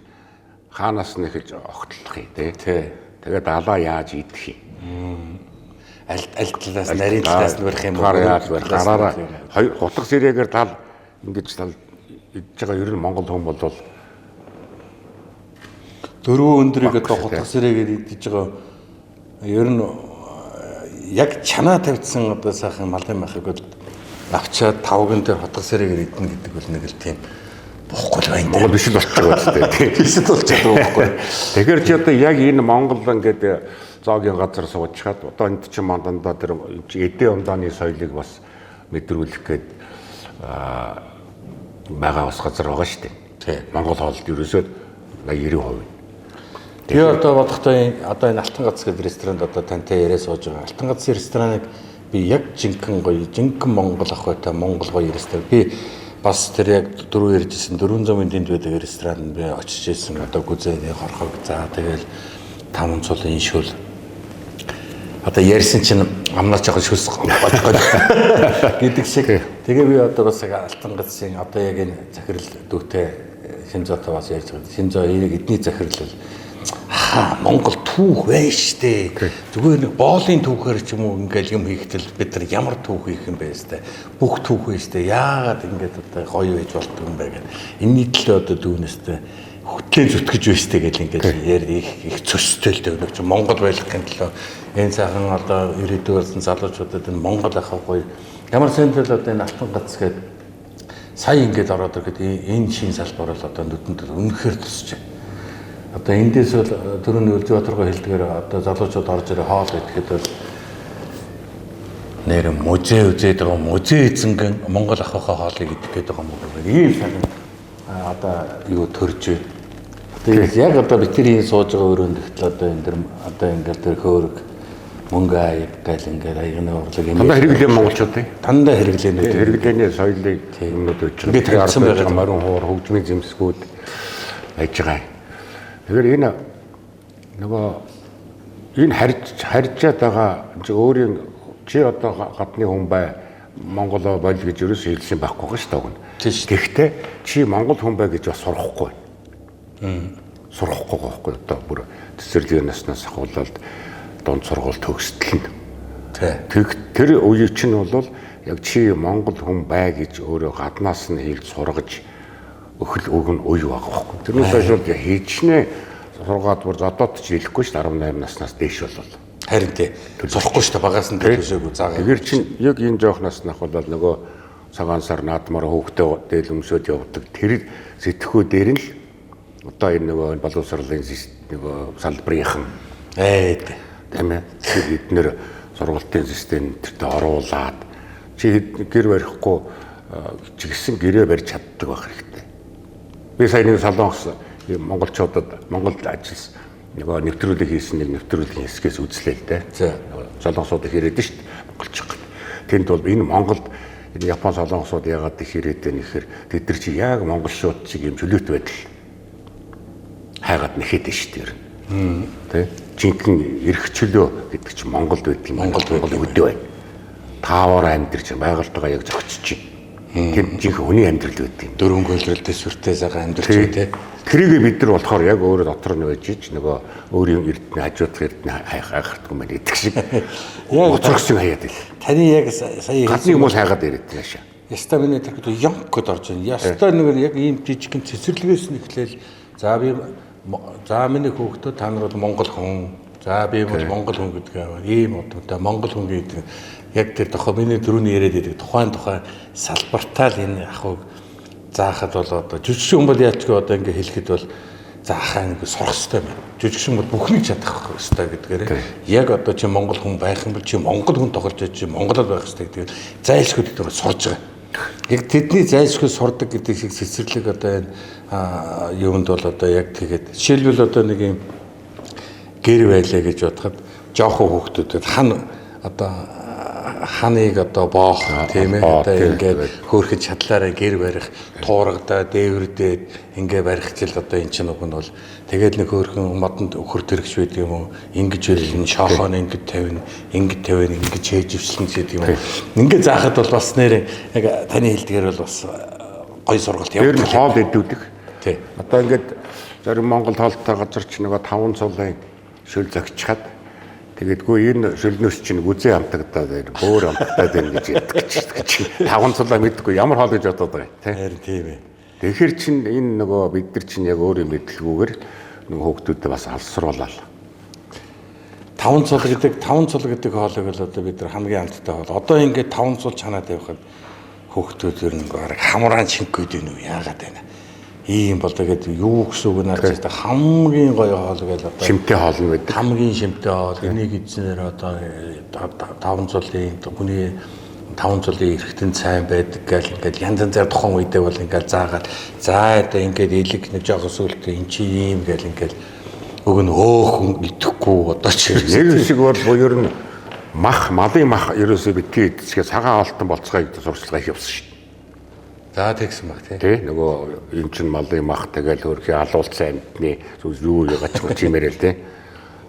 хаанаас нь эхэлж огтлох юм тий. Тэгээд алаа яаж идэх юм? Аль талаас нарийн талаас нь барих юм уу? Гараараа утга сэрээгээр тал ингэж тал идэж байгаа ер нь Монгол хүн бол дөрвөн өндрийг одоо хутга сэрээгээр идэж байгаа ер нь яг чанаа тавьдсан одоо сайхан малын махыг бол авчаад тавган дээр хутга сэрээгээр идэнэ гэдэг бол нэг л тийм бохгүй байна. Монгол биш л болчихгоо тийм. Биш л болчихгоо бохгүй. Тэгэхээр чи одоо яг энэ Монгол ингээд зоогийн газар суучаад одоо энд чинь мандандаа тэр эдийн ондааны соёлыг бас мэдрүүлэх гээд байгаа бас газар байгаа шүү дээ. Тийм. Монгол хоолд ерөөсөө 90%. Би одоо бодохдоо одоо энэ Алтан гац гэдэг ресторанд одоо тантай яриа сууж байгаа. Алтан гац рестораныг би яг жинхэнэ гоё, жинхэнэ Монгол ах байта Монгол гоё ресторан. Би бас тэр яг дөрөв ярьжсэн 400-ын дэнд байдаг ресторанд би очиж ирсэн. Одоо гүзээний хорхог за тэгэл 5 цулын шүл. Одоо ярьсан чинь амнаа жоохон шүлс бодгоо гэдэг шиг. Тэгээ би одоо бас Алтан гацын одоо яг энэ захирал дүүтэй Шинзотой бас ярьж байгаа. Шинзо эдний захирал Монгол түүх байна штэ. Зүгээр нэг боолын түүхээр ч юм уу ингээл юм хийхдээ бид нар ямар түүх хийх юм бэ штэ. Бүх түүх байна штэ. Яагаад ингэж одоо гоё байж болтго юм бэ гэдэг. Энэний төлөө одоо дүүнэстэй хөтлөө зүтгэж байстэй гэл ингээд их цөстэй л дээ. Нэг Монгол байлгахын төлөө энэ сайхан одоо ирээдүйн залуучуудад энэ Монгол ахаа гоё. Ямар сэндэл одоо энэ Алтан гац гэдэг сая ингээд ороод ирэхэд энэ шин салбар бол одоо нүдэнд үнэхээр тусч байна. Одоо эндээс бол түрүүний Үлзбаатаргоо хэлдгээр одоо залуучууд орж ирээ хоол идэхэд бол нэр музей үзээд байгаа музей эзэнгийн Монгол ахыхаа хоолыг идэх гээд байгаа юм байна. Ийм сайн одоо юу төрж байна. Тэгээд яг одоо бидний сууж байгаа өрөөнд ихтэл одоо энэ дэр одоо ингээд тэр хөөрг мөнгө аяг гал ингээд аягны урлаг юм. Дандаа хэрэглээ монголчуудын. Дандаа хэрэглээ. Хэрэглээний соёлыг юмнууд өгч байгаа. Ингээд харсан байгаа морин хуур хөгжмийн зэмсгүүд байж байгаа. Тэгэхээр энэ нөгөө энэ харьжаад байгаа өөрийн чи одоо гадны хүн бай Монголоо боль гэж ерөөсөө хэлсэн байхгүй гоо шүү дээ. Гэхдээ чи Монгол хүн бай гэж бас сурахгүй. Сурахгүй байхгүй одоо бүр цэцэрлэгийн наснаас ахуулаад дунд сургууль төгсдөл нь. Тэр үеийг чинь бол яг чи Монгол хүн бай гэж өөрөө гаднаас нь хэлж сургаж өхөл өгн үе байгаа байхгүй. Тэрнээс хойш хийчнээ сургаад бүр одоод ч хэлэхгүй шүү дээ 18 наснаас дээш болол. Харин тий. Сурахгүй шүү дээ багаас нь төлөөсөөгүй заагаа. Тэгэхээр чинь яг энэ жоохноос нь ахвал нөгөө цагаан сар наадмаар хөөхтэй дээл өмсөд явдаг тэр сэтгхүү дээр нь л одоо энэ нөгөө боловсролын нөгөө салбарынхан тийм ээ эднэр сургалтын системд оруулаад чи гэр барихгүй чи гэсэн гэрээ барьж чаддаг байх хэрэгтэй. Би сая нэг солонгос монголчуудад Монголд ажилласан нөгөө нэвтрүүлэг хийсэн нэг нэвтрүүлгийн хэсгээс үзлээ л дээ. Солонгосууд их ирээд шүү дээ монголч. Тэнд бол энэ Монголд энэ Япон солонгосууд яагаад их ирээд байна гэхээр тэд нар чи яг монголчууд шиг юм чөлөөт байдал хайгаад нэхэд шүү дээ. Тэ жинхэнэ эрх чөлөө гэдэг чинь Монголд байдаг юм. Монгол өдөө байна. Таавар амьдрч байгальтайгаа яг зохицож байна. Тэр жинхэнэ хүний амьдрал байдаг юм. Дөрвөн гөлрөлтэй сүртэй цагаан амьдрч үү те. Тэрийг бид нар болохоор яг өөрөө дотор нь байж ич нөгөө өөрийн эрдэнэ хажуудах эрдэнэ хайхардгүй мэн гэдэг шиг. Яг уцрагсыг хаяад ил. Таны яг сая гадны хүмүүс хайгаад ирээд яашаа. Яста миний тэрхүү ёнкод орж байна. Яста нэг яг ийм жижигхэн цэцэрлэгээс нэхлээл за би за миний хүүхдүүд та нар бол монгол хүн. За би бол монгол хүн гэдэг ийм одоо монгол хүн гэдэг яг тэр тохоо миний дөрөвний яриад байдаг тухайн салбартаа л энэ ахыг заахад бол одоо жүжигчин хүн бол яачгүй одоо ингэ хэлэхэд бол заахаа нэг сурах хэрэгтэй байна. Жүжигчин бол бүхнийг чадах хэрэгтэй гэдгээр яг одоо чи монгол хүн байх юм бол чи монгол хүн тоглож чи монголд байх хэрэгтэй гэдэг зайлшгүй дээр сурж байгаа. Яг тэдний зайлшгүй сурдаг гэдэг шиг цэцэрлэг одоо энэ юунд бол одоо яг тэгээд жишээлбэл одоо нэг юм гэр байлаа гэж бодоход жоохон хүүхдүүдэд ханыг одоо боох тийм ээ одоо ингээд хөөрхөж чадлаараа гэр барих туурагдаа дээвэрдээд ингээ барихчил одоо эн чинь уг нь бол тэгээд нэг хөөрхөн модонд өхөр төрөгч байдаг юм уу ингэж ирэл шоохоо ингэж тавина ингэж хээжвчлэн гэдэг юм уу ингээ заахад бол бас нэр яг таны хэлдгээр бол бас гоё сургалт явуулдаг. Тэр хоол идүүлдэг. Тий. Одоо ингээд зарим Монгол хоолтой газар ч нөгөө 5 цулын шүл зөгчхад тэгэдгүй энэ шүлнөөс чинь үзээ амтагдаад байна. Бөөр амтагдаад байна гэж яддаг чинь 5 цулаа мэдгүй ямар хоол гэж бодоод байгаа тий. Харин тийм ээ. Тэгэхээр чинь энэ нөгөө бид нар чинь яг өөрийн мэдлгүүгээр нөгөө хүүхдүүдэд бас алсруулаад 5 цул гэдэг хоолыг л одоо бид нар хамгийн амттай хоол. Одоо ингээд 5 цул чанаад явахад хүүхдүүд ер нь баг хамраан шинггээд байна уу яагаад байна. Ийм бол тэгээд юу гэсэн үг наад чи хамгийн гоё хоол гэж одоо шимтэй хоол нь байдаг. Хамгийн шимтэй хоол энийг эзнээр одоо 5 цулын хүний 5 цулын эргэтэн цайн байдаг гэл ингээд янз янзаар тухайн үедээ бол ингээд заагаад за одоо ингээд элэг нэг жоох сүлт эн чи ийм гэл ингээд Уг нь хүн идэхгүй одоо ч нэг шиг бол ер нь малын мах ерөөсөө битгий идчихээ цагаан алтан болцгоо гэдэг сурчлагаа хийвсэн шүү дээ. За тэгсэн баг тий. Нөгөө энэ чинь малын мах тэгэл хөрхи алуулсан амтны юу гацгүй чимээрэл тий.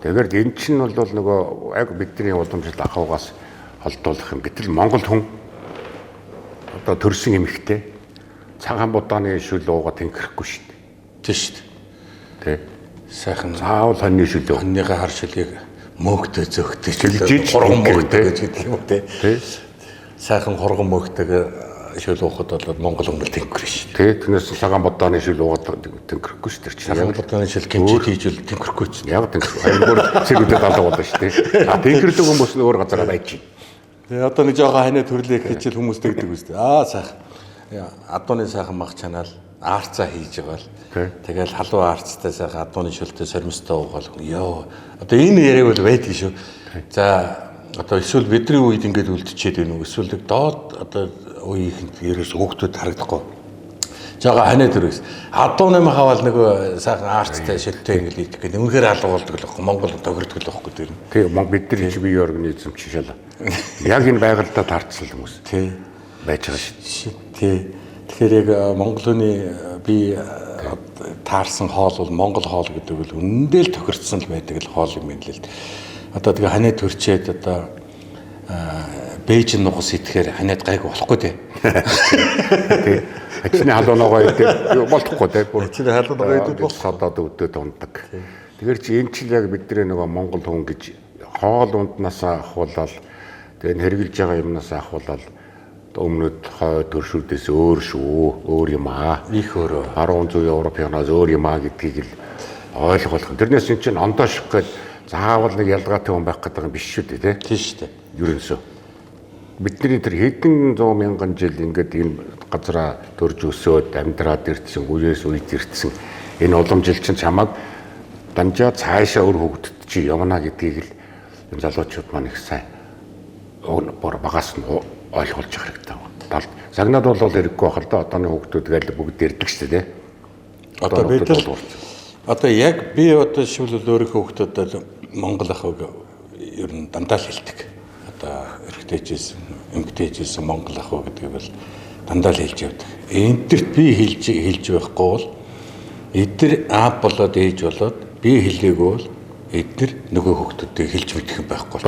Тэгэхээр энэ чинь бол нөгөө яг бидний уламжлалт ахуйгаас холдуулах юм. Гэтэл Монгол хүн одоо төрсэн эмэгтэй цагаан будааны шүл ууга тэнхрэхгүй шүү дээ. Тийм шүү дээ. Тий. Сайхан заавал хоньны шүл. Хоньныхаа хар шилийг мөөгтэй зөөгтэй жижиг хурган мөөгтэй гэж хэлдэг юм тий. Тий. Сайхан хурган мөөгтэйг шүл уухад бол Монгол хүн тэнхрэх шүү дээ. Тий. Түүнээс цагаан будааны шүл уугаад тэнхрэхгүй шүү дээ. Цагаан будааны шүл гимчил хийжүүл тэнхрэхгүй ч. Яг тэнхрэх. Хайргуур цэгүүдэд алга болно шүү дээ. Тэнхэрдэг хүмүүс нь өөр газараа байж чинь. Тэгээ одоо нэг жоохон ханаа төрлөө хичээл хүмүүс тэгдэг үстэй. Сайхан. Адууны сайхан мах чанаал аарцаа хийж байгаа л. Тэгэл халуун аарцтай сайхан адууны шүлтэй сормостой уугаал. Йоо. Одоо энэ яриа бол байдаг шүү. За одоо эсвэл бидний үед ингэж үлдчихэд байна уу? Эсвэл доод одоо үеийнх ерөөс хүүхдүүд харагдахгүй. Жага ханаа төрөөс. Адууны мах аваад нөгөө сайхан аарцтай шүлтэй ингэж идэх гэдэг. Үнэхээр алга болдог л байхгүй. Монгол тохирдог л байхгүй тэр. Тий, бидний чи бие организм чи шал. Яг энэ байгальдаа таарцсан хүмүүс. Тий. Байж байгаа шүү. Тий. Тэгэхээр яг Монголны би таарсан хоол бол Монгол хоол гэдэг бол үнэндээ л тохирцсон л байдаг л хоол юм байна л. Одоо тэгээ ханаа төрчээд одоо бэйж нугас идэхээр ханаад гайг болохгүй тий. Тий. Ачны халуунаагаа идэх болохгүй тий. Ачны халуунаагаа идэх садаад өвдөд ундаг. Тэгэхээр чи энэ чинь яг бидний нөгөө Монгол хүн гэж хоол унднасаа ахуулаад тэгээ хэрглэж байгаа юмнаас ахуулаад өмнөд хой төршүүдээс өөр шүү, өөр юм аа. Их өөрөө. 10% Европынаас өөр юм аа гэдгийг л ойлгох. Тэрнээс эн чинь ондоо шиг гээд заавал нэг ялгаатай хүн байх гэдэг юм биш шүү дээ, тий? Тийм шүү дээ. Ерөнсөө. Бидний тэр хэдэн 100 мянган жил ингээд энэ газараа төрж өсөөд амьдраад ирсэн, үеэс үед ирсэн. Энэ уламжлал чинь чамаг дамжаа цаашаа өөр хөгдөд чи явна гэдгийг л энэ залуучууд маань их сайн багаас нь ойлгуулж хэрэгтэй байна. Загнаад бол хэрэггүй байх л да. Одооны хүүхдүүд гээл бүгд ирдэг шүү дээ. Одоо бид л одоо яг би одоо шивл өөрийнхөө хүүхдүүдэд Монгол ахыг ер нь дандаа л хэлдэг. Одоо эрэгтэйчээс, эмэгтэйчээс Монгол ах гэдгийг бол дандаа л хэлж явдаг. Эндэрт би хэлж байхгүй бол эдгээр аав болоод ээж болоод би хэлээгүй бол эдгээр нөгөө хүүхдүүдэд хэлж мэдэх юм байхгүй.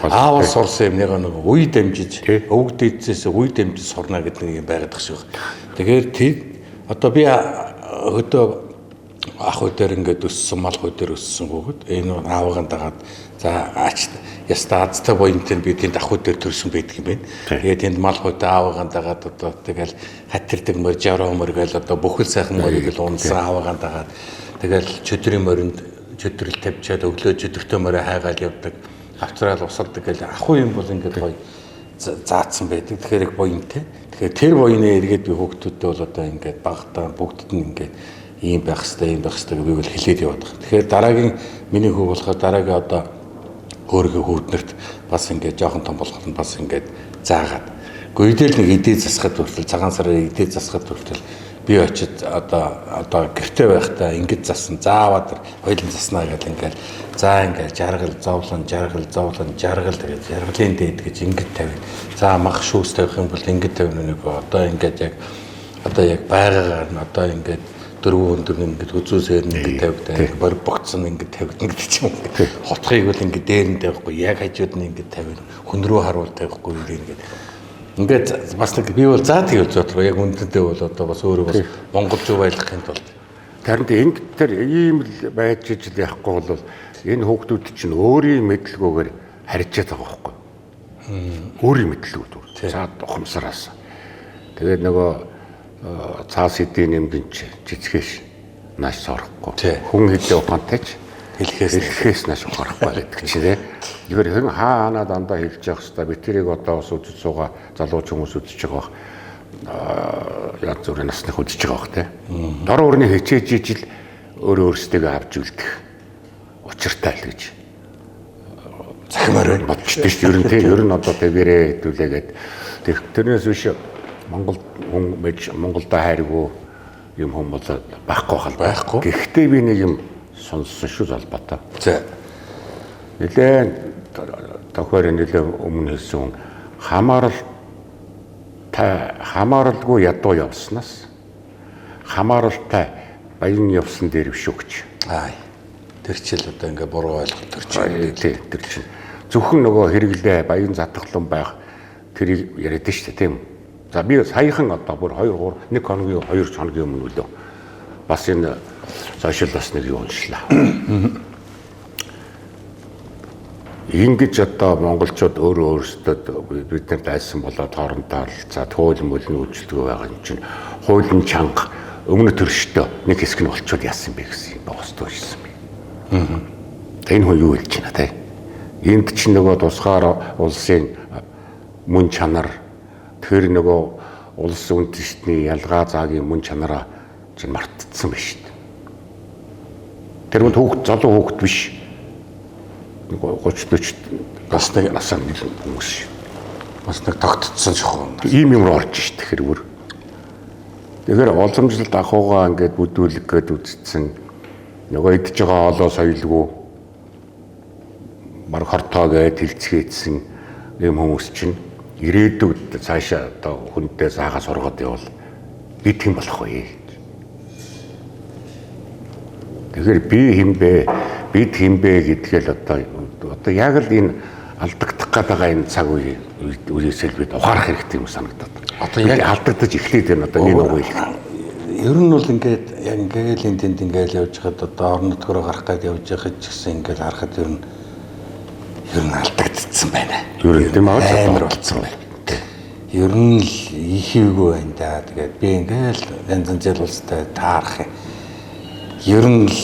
Аавал сурсан юм нэг үе дамжиж, өвөг дээдсээс үе дамжиж сурна гэдэг нэг юм байгаад шүү. Тэгэхээр одоо би өдөө ах үдээр ингээд өссөн, мал үдээр өссөн хүүхэд энэ аавыгаа дагаад за аач яста азтай боёнтой би тэнд ах үдээр төрсөн байдаг юм байна. Тэгээд тэнд мал үдээ аавыгаа дагаад одоо тэгэл хатирдаг моржароо мөргөл одоо бүхэл сайхан морийг л унсан аавыгаа дагаад тэгэл чөдрийн моринд чөдрөл тавьчаад өглөө чөдөртөө морой хайгаал явдаг. Авцраал усалдаг гэл ахгүй юм бол ингээд гоё заацсан байдаг. Тэгэхээр яг боёнтэй. Тэгэхээр тэр боёны эргээд би хүүхдүүдтэй бол одоо ингээд багтаа бүгдд нь ингээд ийм байх хэрэгтэй гэж би бол хэлээд яваад байна. Тэгэхээр дараагийн миний хүү болохоо дараагийн одоо өөрийнхөө хүүхднэрт бас ингээд жоохон том болгоход нь бас ингээд заагаад. Гүйдэл нэг идээ засахад хүртэл цагаан сараар идээ засахад хүртэл би очиж одоо гэртээ байхдаа ингэж зассан заавал хоёлын заснаа гэдэг ингээд за ингээд жаргал зовлон тэгээд жаргалын дээд гэж ингэж тавина. За мах шүүс тавих юм бол ингэж тавина нэг одоо ингээд яг байгаагаар нь одоо ингээд дөрвөн өндөр ингээд үзүүсээр нь ингээд тавигдаа ингээд бор богцсон ингээд тавигдана гэдэг ч юм уу. Хотхыг бол ингээд дээр нь тавихгүй яг хажууд нь ингээд тавина. Хүн рүү харуул тавихгүй ингээд бас нэг би бол заа тэгэл зодлоо яг үндэндээ бол одоо бас өөрөө бас монголчуу байлгахын тулд тарин энэ тэр ийм л байж ижил яахгүй бол энэ хүүхдүүд чинь өөрийн мэдлгүйгээр харьцаад байгаа байхгүй. Өөрийн мэдлгүүд. За ухамсараас. Тэгээд нөгөө цаас эдийн нэмдэн чи жижигээс нааш сорохгүй. Хүн хэлээ ухаантай ч хэлхээс нааш ухаарахгүй гэдэг чи тий. Игээр хэн хаанаа дандаа хэлж явах хэвээр би тэрийг одоо бас үзэж суугаа залууч хүмүүс үзэж байгаа бах. Яг зүрх насных үзэж байгаа бах тий. Дор өөрний хичээж ижил өөрөөсдөө авч үлдэх учиртай л гэж захимаар бодчихсон шүү дээ. Ер нь тий. Ер нь одоо тэгэрээ хэдүүлээгээд тэрнээс биш Монгол хүн Монголдо хайргүй юм хүмүүс байхгүй хал байхгүй. Гэхдээ би нэг юм сонссон шүү залбаатаа. За. Нилээн тохиор нилээн өмнө хэлсэн хамааралгүй ядуу явснаас хамааралтай баян явсан дээр биш үү гэж. Тэр чил одоо ингээ буруу ойлголт төрчих. Тий, тэр чинь зөвхөн нөгөө хэрэглээ баян затгалан байх тэрийг яриад шүү дээ тийм. За би саяхан одоо бүр 1 хоногийн 2 хоногийн өмнө үлээ. Бас энэ сошиал бас нэг юу уншлаа. Ингэж одоо монголчууд өөрсдөө бид нарт айсан болоод хоорондоо за хууль мөлний үйлчлэгээ байгаа юм чинь хуулийн чанга өмнө төрштөө нэг хэсэг нь болчиход яасан бэ гэсэн юм богцтой ирсэн би. Энэ хүн юу хэлж байна те? Энд чинь нөгөө тусгаар улсын мөн чанар тэр нөгөө улс үндэстний ялгаа заагийн мөн чанараа чинь мартцсан байна шүү дээ. Тэр мод хүүхд залуу хүүхд биш. 30-40 бас нэг насаар нэг хүмүүс шүү. Бас нэг тогтцсон шохоо. Ийм юм орж шүү дээ хэрвэр. Тэгэхээр оломжлолт ахуугаа ингээд бүдүүлэх гээд үзсэн нөгөө идж байгаа олоо соёлгүй баг хортоо гээд хилцгээдсэн ийм хүмүүс чинь ирээдүйд цаашаа одоо хүнтэй заагаа сургаад явал бид хэм болох вэ? Тэгэхээр би хэмбэ бид хэмбэ гэдгээл одоо яг л энэ алдагдах байгаа энэ цаг үеэсэл бид ухаарах хэрэгтэй юм санагдаад. Одоо яг алдагдаж эхлээд байна одоо энэ үе. Ер нь бол ингээд яг ингээл энэ тэнд ингээл явж хаад одоо орон нутгаар гарах гээд явж байгаа ч гэсэн ингээл харахад ер нь алдагдсан байна. Ер нь тийм амар болсон байна. Ер нь л ихээгүй байна да. Тэгээд би ингээл янз янз улстай таарах юм. Ер нь л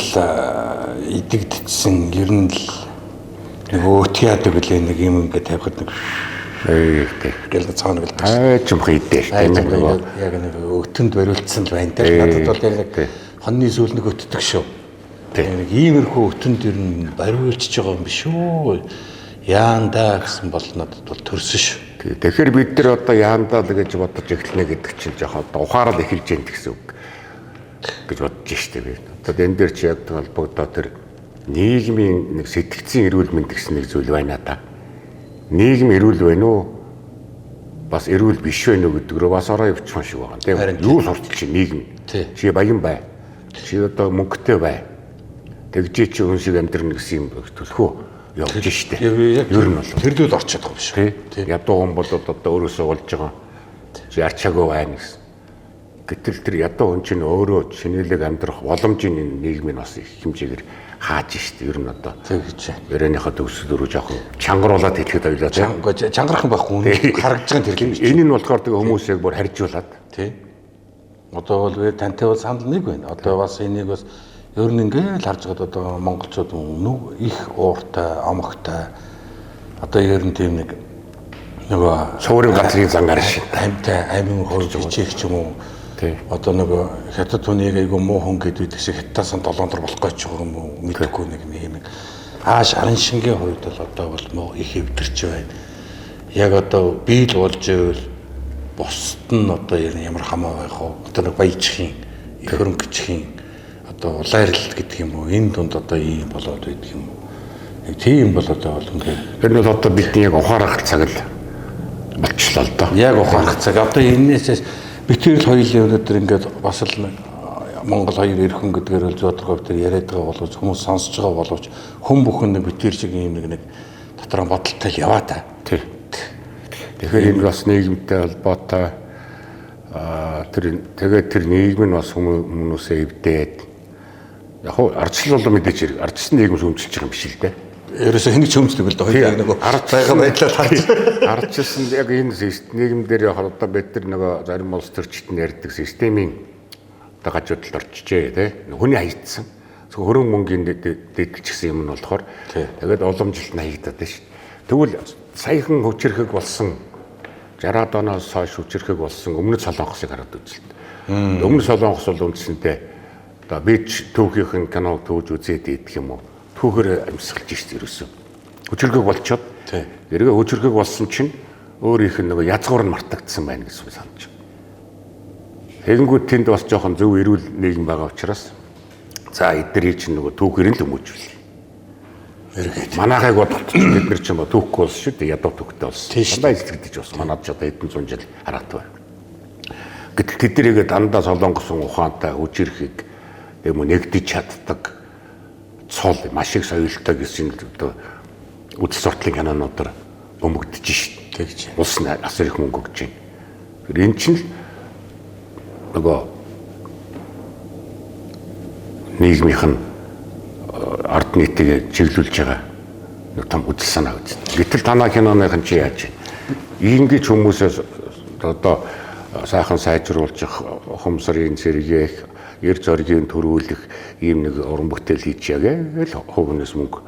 идэгдсэн ер нь л нөгөө театр гэлээ нэг юм ингээд тавихад нэг гэл цаанаг л гаш юм хийдэж тийм ээ. Яг нэг өтөнд бариулсан л байна дээ. Надад бол яг нэг хоньны сүүл нэг өтдөг шүү. Нэг иймэрхүү өтөнд ер нь бариулчихж байгаа юм биш үү? Яандаа гэсэн бол надад бол төрсөн шүү. Тэгэхээр бид нар одоо яандаа л гэж бодож эхэлнэ гэдэг чинь жоохон ухаарал эхэлж гэнэ гэсэн үг гэж бодож штеп би. Одоо энэ дээр чи яг холбогдоо тэр нийгмийн нэг сэтгцийн эрүүл мэнд гэсэн нэг зүйл байна да. Нийгэм эрүүл байна уу? Бас эрүүл биш байна уу гэдэг рүү бас ороо явчихсан шиг байгаа. Тийм. Юу суртал чи нийгэм. Чи баян бай. Чи одоо мөнгөтэй бай. Тэгжээ чи хүн шиг амьдрна гэсэн юм төлхөө явж штеп. Ер нь бол тэр дүүл орчиход байгаа биш үү? Ядуу хүн бол одоо өөрөөсөө болж байгаа. Чи арчаагүй байна гэсэн. Гэтэл тэр ядуу хүн чинь өөрөө шинэлэг амьдрах боломжийн нийгмийг бас их хэмжээгээр хааж штеп. Ер нь одоо тэгж өрөөнийхөө төгсөл рүү жоохон чангаруулаад хэлэхэд ойлаа тийм. Чангархан байхгүй хүн харагдж байгаа тэр юм биш. Энэ нь болохоор тэгээ хүмүүсийг бүр харьжуулаад тий. Одоо бол тантай бол санал нэг байна. Одоо бас энийг бас ер нь ингээл харж байгаа одоо монголчууд их ууртай, амгтай одоо ер нь тийм нэг нөгөө суурин газрын зангаар шиг амьтай амин хөрж хичээх ч юм уу. Одоо нөгөө хятад хүнийг айгу муу хүн гэдэг шиг хятадсан 7 дор болох гэж байгаа юм уу мэдэхгүй нэг юм. Шарын шингийн хувьд бол одоо бол муу их өвдөрч байна. Яг одоо бий л болж ивэл бусд нь одоо ямар хамаа байх вэ? Одоо нэг баяжхийн, их хөрөнгөчхийн одоо улайрал гэдэг юм уу? Энэ дунд одоо ийм болоод байдаг юм уу? Яг тийм болоод байгаа бол ингээд. Тэр нь одоо бидний яг ухаарах цаг л болчихлоо л доо. Яг ухаарах цаг. Одоо энэс битэрл хоёулын өнөөдөр ингээд бас л Монгол хоёр эрхэн гэдгээр л зөөлрөгөв төр яриад байгаа боловч хүмүүс сонсож байгаа боловч хүн бүхэн нэг битэр шиг юм нэг дотроо бодолтой л яваа та. Тий. Тэгэхээр энэ бас нийгэмтэй холбоотой тэр нийгэм нь бас хүмүүсээ эвдээд яг хуу ардчлал бол мэдээж ардчсан нийгэм шүүмжилж байгаа юм биш л дээ. Ерөөсөө хэнийг шүүмжлэх вэ? Хоёул нэг байгаа байдлаар харж. Ардчсан яг энэ нийгэм дээр яг одоо бид нар нөгөө зарим улс төрчид нь ярьдаг системийн одоо гажуудалд орчжээ тий. Хүний хаягдсан. Хөрөн мөнгөний дэдэлчихсэн юм нь болохоор тэгээд уламжлалт нь хаягдаад байна шүү. Тэгвэл саяхан хүчирхэг болсон 60-аад оноос хойш хүчирхэг болсон өмнөд Солонгосыг хараад үзлээ. Өмнөд Солонгос бол үндсэндээ одоо бич түүхийнхэн киног төвж үзээд идэх юм уу? Түүхээр амьсгалж ирсэн ерөөсөө. Хүчирхэг болчоод эргээ хүчирхэг болсон чинь өөрийнх нь нөгөө язгуур нь мартагдсан байна гэсэн үг санаж байна. Тэгэнгүүт тэнд бас жоохон зөв эрүүл нийгэм байгаа учраас За эдний чинь нөгөө түүхээр л өмөжвөл. Манайхайг бодоход бид нар ч юм уу түүхгүй болсон шүү дээ. Ядуу түүхтэй болсон. Дандаа эзлэгдэж болсон. Манайд ч одоо хэдэн зуун жил хараат байна. Гэтэл тэднийг дандаа солонгосон ухаантай хүчирхийг юм нэгдэж чаддаг цол маш их соёлтой гэсэн одоо үдс суртлын кинонуудаар бөмбөгдөж шít. Тэгж. Улс нь асар их мөнгө өгч байна. Энэ чинь нөгөө нийгмийнх нь ард нийтийг чиглүүлж байгаа нэг том үдс санаа үз. Гэтэл танаа киноныхан чи яаж вэ? Ингэж хүмүүсээс одоо сайхан сайжруулж хумсрын зэрэг ер зоригийн төрүүлэх ийм нэг уран бүтээл хийж яагээл хувнээс мөнгө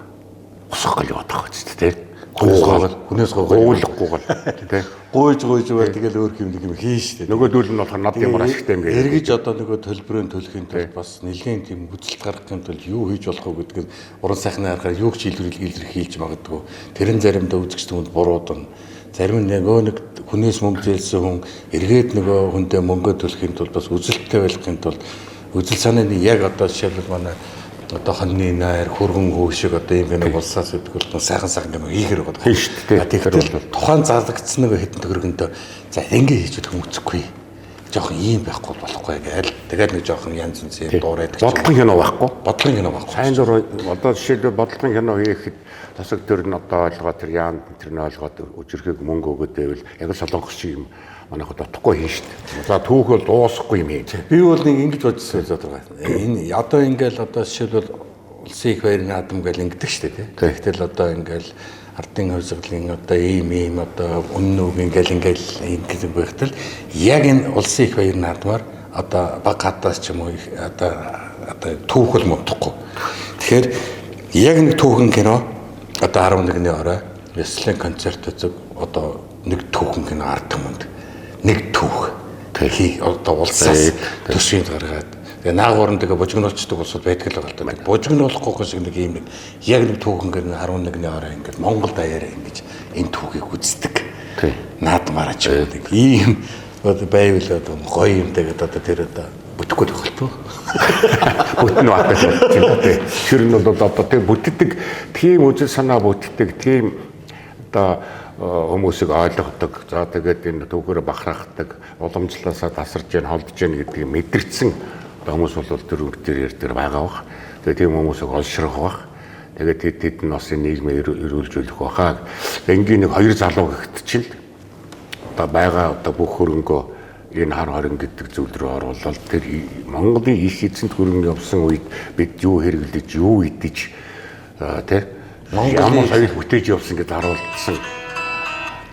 босох гал яваад байгаа ч тийм. Хүнээс гоогуулахгүйгээр тийм. Гуйж байл тэгэл өөр юм хийн штэ. Нөгөөдөл нь болохоор над ямар ашигтай юм гээ. Эргэж одоо нөгөө төлбөрөө төлөхийн тулд бас нэлээд тийм үзэлт гаргахын тулд юу хийж болох вэ гэдгийг уран сайхны аргаар юу ч илэрхийлж магадгүй. Тэрэн заримдаа үзэгч түмэнд буруудан зарим нөгөө нэг хүнээс мөнгө зээлсэн хүн эргээд нөгөө хүндээ мөнгө төлөхийн тулд бас үзэлттэй байхын тулд үзэл санааны яг одоо жишээлбэл манай одоо хоньны найр хөргөн хөө шиг одоо юм байна болсаас үүдгэл сайхан юм хийхэр байгаа. Тийм шүү дээ. Тэгэхээр тухайн зарлагдсан нэг хэдэн төгрөгөндөө за ингэ хийж өгөх юм үзэхгүй. Жохон ийм байхгүй болохгүй гээл. Тэгээд нэг жохон янз янз дуурайдаг. Бодлогын кино байхгүй. Бодлогын кино байхгүй. Сайн зур одоо жишээлбэл бодлогын кино хийхэд тасаг төр нь одоо ойлгоод тэр яан тэр нь ойлгоод өчрхийг мөнгө өгөөд байвал яг л солонгос шиг юм манайх дутхгүй хийн шүү дээ. За түүх бол дуусахгүй юм ээ. Би бол нэг ингэж бодсон задгаа. Энэ одоо ингээл одоо жишээлбэл улсын их баярын наадам гэл ингэдэг шүү дээ. Тэгтэл одоо ингээл ардын хувьсгалын одоо ийм одоо үнэн үг ингээл ингэдэг байхтал яг энэ улсын их баярын наадмаар одоо баг хатаас ч юм уу одоо түүх л модохгүй. Тэгэхээр яг нэг түүхэн кино одоо 11-ний орой Яслын концерт үзэг одоо нэг түүхэн кино ард түмэнд нэг түүх хий одоо улсаас төсвийг гаргаад тэгээ наагуурн тэгээ бужигнуулцдаг улсууд байдаг л байгаа л да. Бужигнуулахгүй шиг нэг юм яг нэг түүхэн 11-ний орой ингээд Монгол даяараа ингэж энэ түүхийг үздэг. Наадмаараа ч байдаг. Ийм одоо байвал одоо гоё юм тэгээд одоо тэр одоо бүтэхгүй тохиолдов. Бүтэн батал тийм. Тэр нь бол одоо тэр бүтдэг тийм үзэл санаа бүтдэг тийм одоо хүмүүсийг ойлгодог. За тэгээд энэ түүгээр бахархдаг, уламжлалаасаа тасарч जैन холдож जैन гэдгийг мэдэрсэн хүмүүс бол тэр өнгөтөр дээр байгаа бах. Тэгээд тийм хүмүүсийг олшрох бах. Тэгээд тэд нь бас нийгмээ эрүүлжүүлэх бахаа. Энгийн нэг хоёр залуу гэхэд чинь одоо байгаа одоо бүх хөрөнгөө энэ хар хорин гэдэг зүйл рүү оруулаад тэр Монголын их эзэнт хөрөнгө явсан үед бид юу хэрэглэж юу идэж тий Монгол соёл бүтээж явсан гэдээ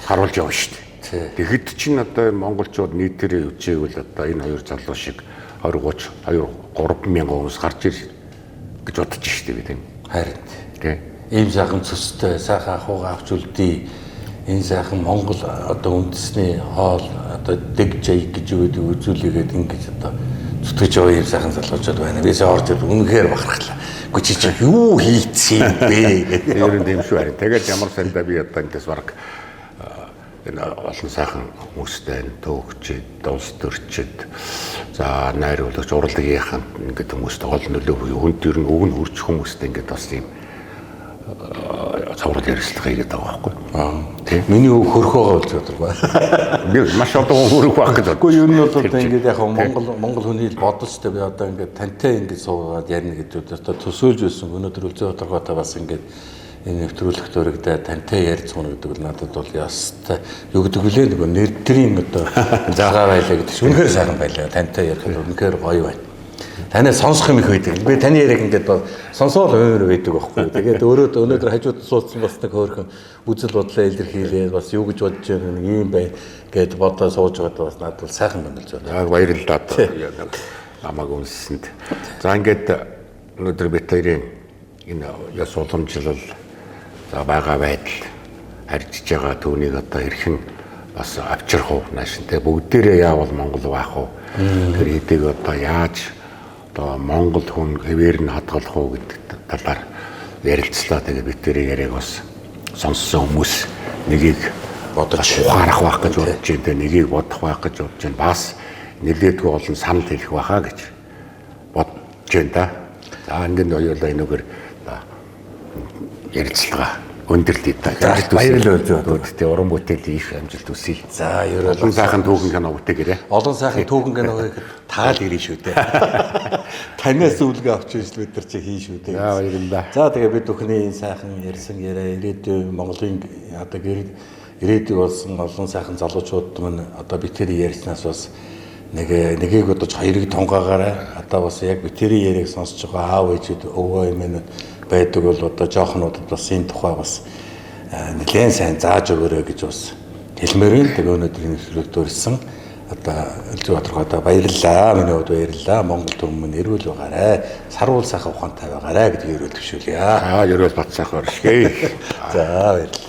харуулж явна шүү дээ. Тэгэхэд чинь одоо монголчууд нийтээрээ үчээвэл одоо энэ хоёр залуу шиг 20-30 мянган хүмүүс гарч ир гэж бодож шүү дээ би тийм. Харин тий. Ийм сайхан цөстэй сайхан ахуйгаа авч үлдээ. Энэ сайхан Монгол одоо үндэсний хоол одоо дэг жай гэж үзүүлээгээд ингэж одоо зүтгэж байгаа юм сайхан залуучууд байна. Бисээ орж ирд үнэхээр бахархлаа. Гүчиж юу хийцээ бэ? Ер нь тийм шүү харин. Тэгээд ямар сандаа би одоо энэс бараг энэ олон сайхан хүмүүстэй төвөгчд, дулс төрчд за найруулагч урлагийнхан ингээд хүмүүстэй гол нөлөө хүнд ер нь өг нь хурж хүмүүстэй ингээд бас тийм цаврал ярилцлага хийгээд байгаа байхгүй. Тийм. Миний хөрхөөгөө болж бодлоо. Би маш олон хөрөх байх гэж бодсон. Гэхдээ ер нь бол одоо ингээд яг Монгол хүний бодож тэ би одоо ингээд тантай ингээд суугаад ярина гэж одоо төсөөлж байсан. Өнөөдөр үлзий бодлоготой бас ингээд энэ нэвтрүүлэгт өргөдөө тантай ярьж гонё гэдэг нь надад бол ястай юу гэдэг вүлээ нэг нэрдрийн одоо заагаа байлаа гэдэг чинь үнэхээр сайхан байлаа. Тантай ярих нь үнэхээр гоё байна. Танай сонсох юм их байдаг. Би таны яриаг ингээд сонсоол өөр байдаг байхгүй. Тэгээд өнөөдөр хажууд суудсан бас нэг хөөрхөн үзэл бодлоо илэрхийлээ бас юу гэж бодож байгаа нэг юм бай гэд бодоо сууж байгаа бас надад сайхан байна л зөө. Баярлалаа. Намайг үнсэнд. За ингээд өнөөдөр бид хоёрын энэ яс уламжлал за байгаа байдал харьцаж байгаа түүнийг одоо хэрхэн бас авчрах уу наашинтэй бүгдээрээ яавал Монгол байх уу тэр хэдийг одоо яаж одоо Монгол хүн хэвээр нь хадгалах уу гэдэг талаар ярилцлаа. Тэгээд бид тэр яриаг бас сонссон хүмүүс нэгийг бодож ухаарах байх гэж бодож байна. Нэгийг бодох байх гэж бодож байна. Бас нэлээдгүй олон санал хэлэх байхаа гэж бодож байна да. За ингээд хоёулаа энэгээр ярилцлага өндөрлөе та. Баярлалаа. Тэ уран бүтээлийн их амжилт хүсье. За ерөөл Олон сайхан түүхэн кино бүтээгээрэй. олон сайхан түүхэн кино хийхэд таал ирнэ шүү дээ. Танаас үлгээ авч ирсэн бид нар чи хийн шүү дээ. За баярлалаа. За тэгээ бид бүхний сайхан ярьсан яриа ирээдүйн Монголын одоо ирээдүйг болсон олон сайхан залуучууд мань одоо битэрийн ярьснаас бас нэгийг удаж хоёрыг тунгаагаарай. Одоо бас яг битэрийн яриаг сонсож байгаа аав ээжүүд өвөө эмээнүүд байдаг бол одоо жоохнуудад бас энэ тухай бас нэлээд сайн зааж өгөөрэй гэж бас хэлмээрэн. Тэгээ өнөөдрийн нэвтрүүлэгт өрсөн одоо Элзбаатар одоо баярлалаа. Миний хувьд баярлалаа. Монгол түмэн эрүүл байгаарай. Саруул сайхан ухаантай байгаарай гэдгийг өрөөл төвшүүлье. Ерөөл бат сайхан оршгий. За баярлалаа.